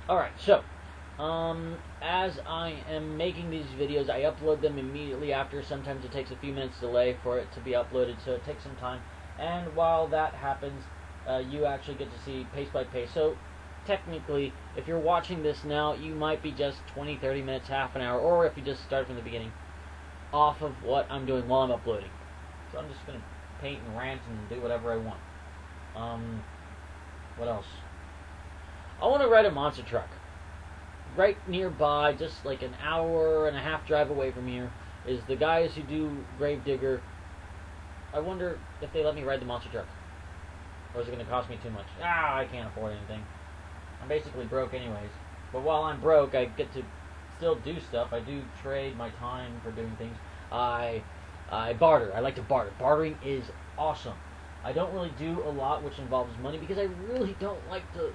Alright, so, as I am making these videos, I upload them immediately after. Sometimes it takes a few minutes delay for it to be uploaded, so it takes some time. And while that happens, you actually get to see pace by pace. So, technically, if you're watching this now, you might be just 20, 30 minutes, half an hour, or if you just start from the beginning, off of what I'm doing while I'm uploading. So I'm just going to paint and rant and do whatever I want. What else? I want to ride a monster truck. Right nearby, just like an hour and a half drive away from here, is the guys who do Gravedigger. I wonder if they let me ride the monster truck. Or is it going to cost me too much? I can't afford anything. I'm basically broke anyways. But while I'm broke, I get to still do stuff. I do trade my time for doing things. I barter. I like to barter. Bartering is awesome. I don't really do a lot which involves money because I really don't like to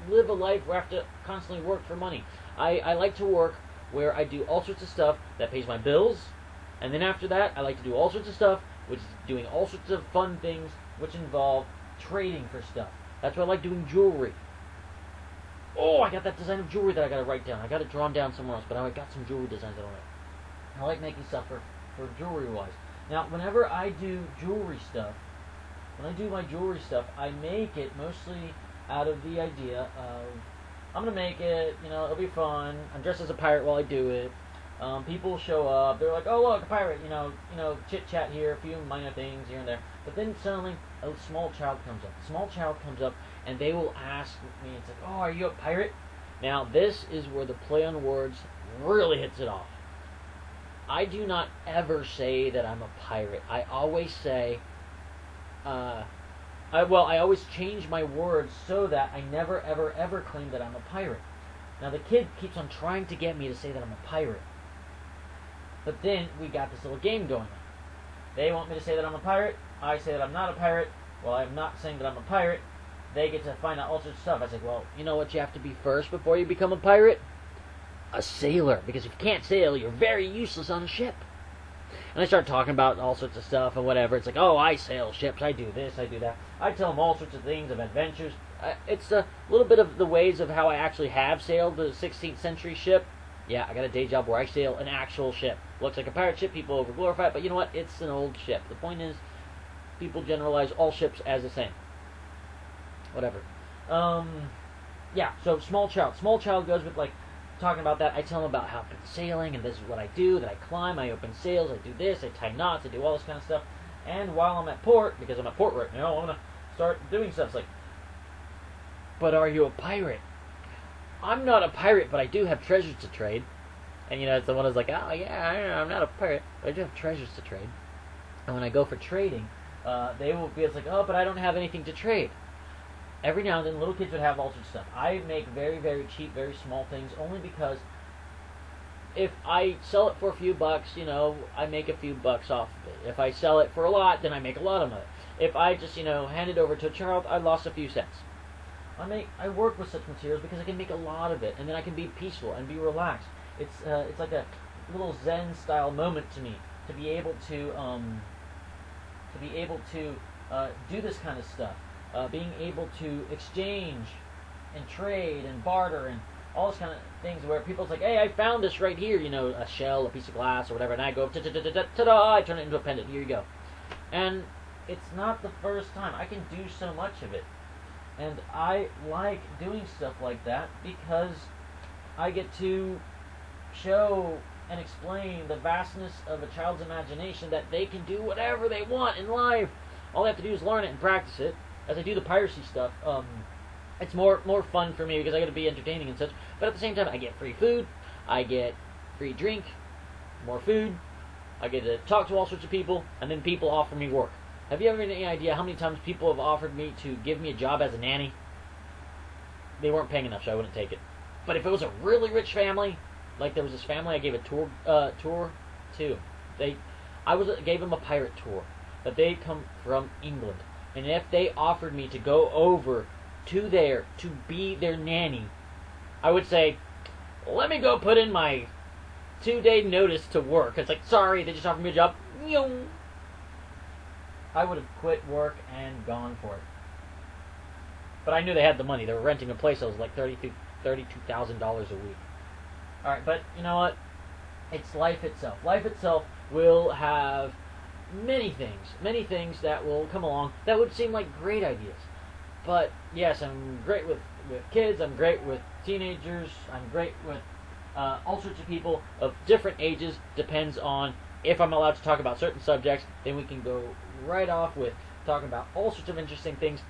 live a life where I have to constantly work for money. I like to work where I do all sorts of stuff that pays my bills, and then after that I like to do all sorts of stuff which is doing all sorts of fun things which involve trading for stuff. That's why I like doing jewelry. Oh, I got that design of jewelry that I got to write down. I got it drawn down somewhere else, but I got some jewelry designs I don't know. I like making stuff for jewelry wise. Now, whenever I do jewelry stuff, when I do my jewelry stuff, I make it mostly out of the idea of, I'm going to make it, it'll be fun. I'm dressed as a pirate while I do it. People show up. They're like, oh, look, a pirate, chit-chat here, a few minor things here and there. But then suddenly, a small child comes up. A small child comes up, and they will ask me, it's like, oh, are you a pirate? Now, this is where the play on words really hits it off. I do not ever say that I'm a pirate. I always say, I always change my words so that I never, ever, ever claim that I'm a pirate. Now, the kid keeps on trying to get me to say that I'm a pirate. But then we got this little game going on. They want me to say that I'm a pirate. I say that I'm not a pirate. Well, I'm not saying that I'm a pirate. They get to find out all sorts of stuff. I say, well, you know what you have to be first before you become a pirate? A sailor. Because if you can't sail, you're very useless on a ship. And I start talking about all sorts of stuff and whatever. It's like, oh, I sail ships. I do this. I do that. I tell them all sorts of things of adventures. It's a little bit of the ways of how I actually have sailed the 16th century ship. Yeah, I got a day job where I sail an actual ship. Looks like a pirate ship. People over-glorify it. But you know what? It's an old ship. The point is, people generalize all ships as the same. Whatever. Yeah, so small child. Small child goes with, talking about that. I tell them about how I've been sailing, and this is what I do, that I climb, I open sails, I do this, I tie knots, I do all this kind of stuff. And while I'm at port, because I'm at port right now, I'm going to start doing stuff. It's like, but are you a pirate? I'm not a pirate, but I do have treasures to trade. And, it's the one who's like, oh, yeah, I'm not a pirate, but I do have treasures to trade. And when I go for trading, they will be, it's like, oh, but I don't have anything to trade. Every now and then, little kids would have all sorts of stuff. I make very, very cheap, very small things, only because if I sell it for a few bucks, I make a few bucks off of it. If I sell it for a lot, then I make a lot of it. If I just, hand it over to a child, I lost a few cents. I work with such materials because I can make a lot of it, and then I can be peaceful and be relaxed. It's like a little Zen style moment to me to be able to do this kind of stuff. Being able to exchange and trade and barter and all those kind of things where people's like, hey, I found this right here, a shell, a piece of glass, or whatever, and I go, ta-da, I turn it into a pendant, here you go. And it's not the first time. I can do so much of it. And I like doing stuff like that because I get to show and explain the vastness of a child's imagination that they can do whatever they want in life. All they have to do is learn it and practice it. As I do the piracy stuff, it's more fun for me because I get to be entertaining and such. But at the same time, I get free food, I get free drink, more food, I get to talk to all sorts of people, and then people offer me work. Have you ever had any idea how many times people have offered me to give me a job as a nanny? They weren't paying enough, so I wouldn't take it. But if it was a really rich family, like there was this family I gave a tour to, I gave them a pirate tour, but they come from England. And if they offered me to go over to there to be their nanny, I would say, let me go put in my 2-day notice to work. It's like, sorry, they just offered me a job. I would have quit work and gone for it. But I knew they had the money. They were renting a place that was like $32,000 a week. Alright, but you know what? It's life itself. Life itself will have many things that will come along that would seem like great ideas. But yes, I'm great with kids, I'm great with teenagers, I'm great with all sorts of people of different ages. Depends on if I'm allowed to talk about certain subjects, then we can go right off with talking about all sorts of interesting things.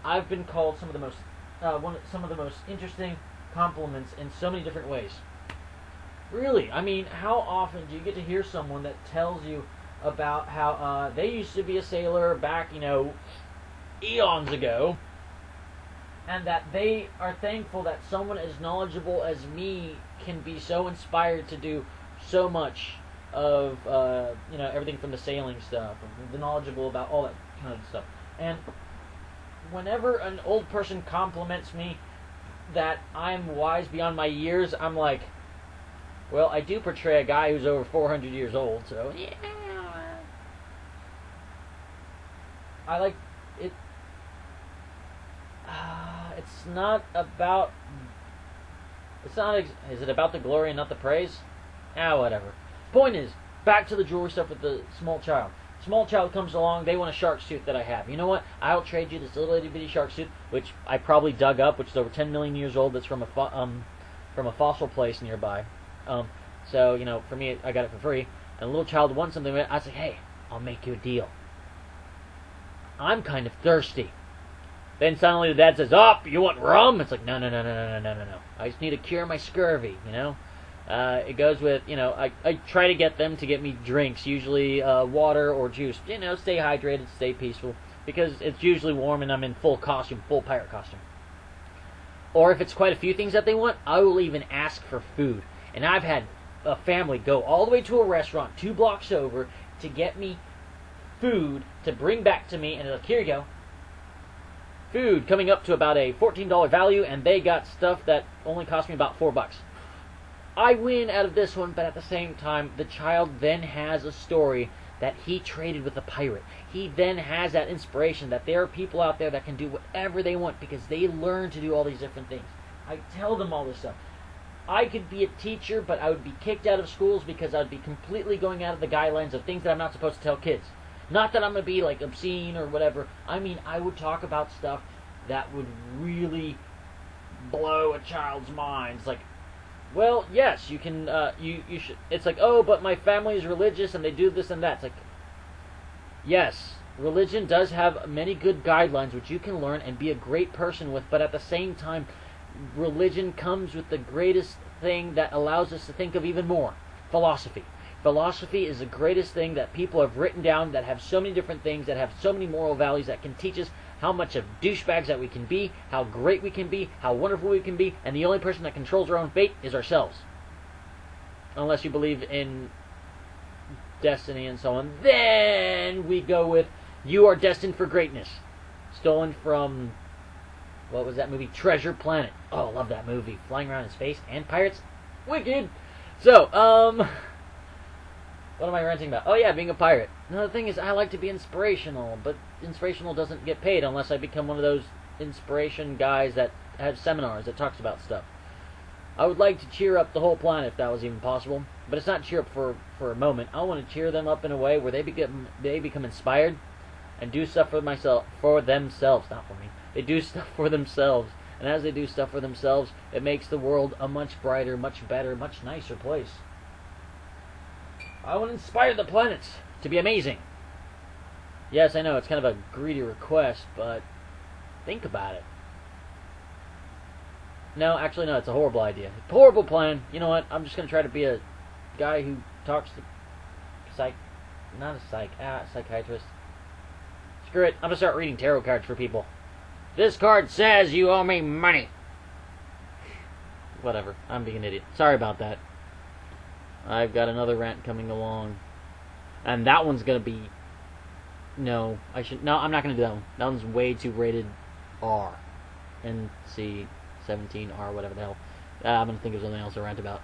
I've been called some of the most interesting compliments in so many different ways. Really, I mean, how often do you get to hear someone that tells you about how they used to be a sailor back, eons ago, and that they are thankful that someone as knowledgeable as me can be so inspired to do so much of, everything from the sailing stuff, the knowledgeable about all that kind of stuff. And whenever an old person compliments me that I'm wise beyond my years, I'm like, well, I do portray a guy who's over 400 years old, so yeah. I like it. It's not about. It's not. Is it about the glory and not the praise? Whatever. Point is, back to the jewelry stuff with the small child. Small child comes along, they want a shark's tooth that I have. You know what? I'll trade you this little itty bitty shark's tooth, which I probably dug up, which is over 10 million years old. That's from a fossil place nearby. So for me, I got it for free. And a little child wants something. I say, hey, I'll make you a deal. I'm kind of thirsty. Then suddenly the dad says, oh, you want rum? It's like, no. I just need to cure my scurvy, It goes with, I try to get them to get me drinks, usually water or juice. Stay hydrated, stay peaceful, because it's usually warm and I'm in full pirate costume. Or if it's quite a few things that they want, I will even ask for food. And I've had a family go all the way to a restaurant 2 blocks over to get me food to bring back to me, and they're like, here you go. Food coming up to about a $14 value, and they got stuff that only cost me about $4. I win out of this one, but at the same time, the child then has a story that he traded with a pirate. He then has that inspiration that there are people out there that can do whatever they want because they learn to do all these different things. I tell them all this stuff. I could be a teacher, but I would be kicked out of schools because I would be completely going out of the guidelines of things that I'm not supposed to tell kids. Not that I'm going to be like obscene or whatever. I mean, I would talk about stuff that would really blow a child's mind. It's like, well, yes, you can, you should. It's like, oh, but my family is religious and they do this and that. It's like, yes, religion does have many good guidelines which you can learn and be a great person with, but at the same time, religion comes with the greatest thing that allows us to think of even more: philosophy. Philosophy is the greatest thing that people have written down that have so many different things, that have so many moral values, that can teach us how much of douchebags that we can be, how great we can be, how wonderful we can be, and the only person that controls our own fate is ourselves. Unless you believe in destiny and so on. Then we go with, you are destined for greatness. Stolen from, what was that movie? Treasure Planet. Oh, I love that movie. Flying around in space and pirates. Wicked! So, what am I ranting about? Oh yeah, being a pirate. Now the thing is, I like to be inspirational, but inspirational doesn't get paid unless I become one of those inspiration guys that have seminars that talks about stuff. I would like to cheer up the whole planet if that was even possible, but it's not cheer up for a moment. I want to cheer them up in a way where they become inspired and do stuff for themselves, not for me. They do stuff for themselves, and as they do stuff for themselves, it makes the world a much brighter, much better, much nicer place. I want to inspire the planets to be amazing. Yes, I know, it's kind of a greedy request, but think about it. No, actually, no, it's a horrible idea. Horrible plan. You know what? I'm just going to try to be a guy who talks to psychiatrist. Screw it. I'm going to start reading tarot cards for people. This card says you owe me money. Whatever. I'm being an idiot. Sorry about that. I've got another rant coming along. And that one's going to be... No, I'm not going to do that one. That one's way too rated R. NC 17R, whatever the hell. I'm going to think of something else to rant about.